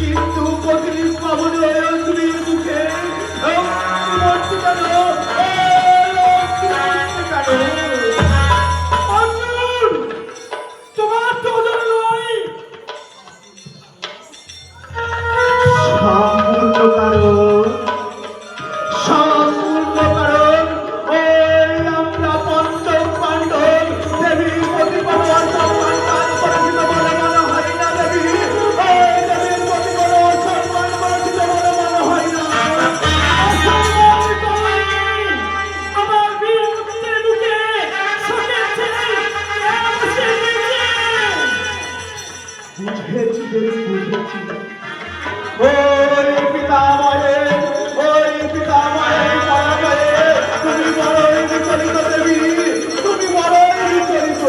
কিন্তু প্রতিদিন পাবন অগ্নির মুখে তোমার তো নয় সম্পূর্ণ কারণ সম্পূর্ণ কারণ ওই আমরা পঞ্চম পাণ্ডব দেবী প্রতিপালন সম্মান পরাজিত বলে মনে হয় না দেবী ওই দেবীর প্রতি কোনো সম্মান পরাজিত বলে মনে হয় না। আমার বীর মুক্তির বুকে শোকের ছেলে বুঝেছি দেবী বুঝেছি ওই পিতামহের পরাজয়ে তুমি বড়ই বিচলিত দেবী তুমি বড়ই বিচলিত।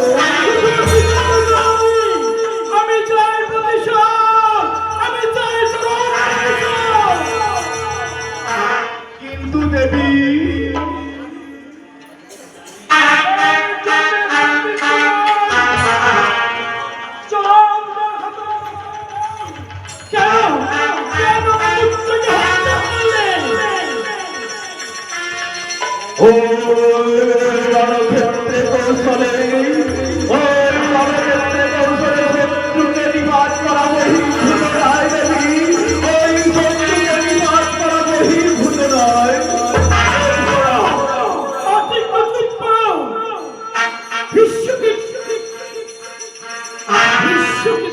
আমি চাই প্রতিশোধ আমি চাই কিন্তু দেবী রণক্ষেত্রে কৌশলে শত্রুকে নিবাস করা বহির্ভূত নয় দেবী ওই শত্রুকে নিবাস করা বহির্ভূত নয়। বিশ্বকে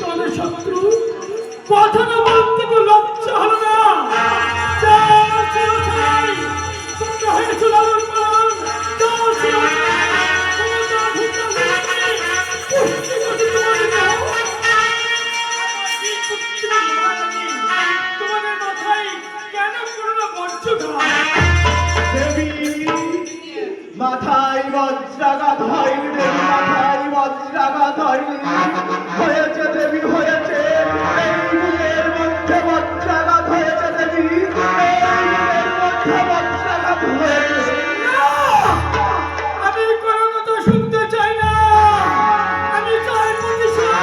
তোমাদের শত্রু কথা না বলতে তো লজ্জা হলো না হয়েছে লালন পালন তোমাদের মাথায় কেন করোনা বর্জ্য দেবী মাথায় বজ্রাঘাত হয়নি দেবী মাথায় বজ্রাঘাত হয়নি হয়েছে দেবী হয়েছে এই বুকের মধ্যে বজ্রাঘাত হয়েছে দেবী এই বুকের মধ্যে বজ্রাঘাত হয়েছে। আমি কোনো কথা শুনতে চাই না আমি চাই প্রতিশোধ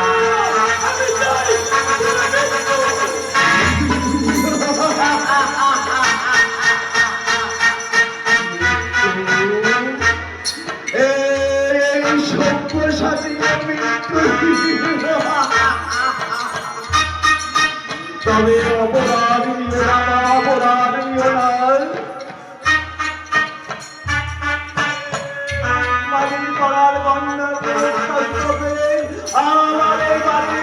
আমি চাই তবে অপরাধ নিও না অপরাধ নিও না বাড়ির করার গন্ধ আমার বাড়ি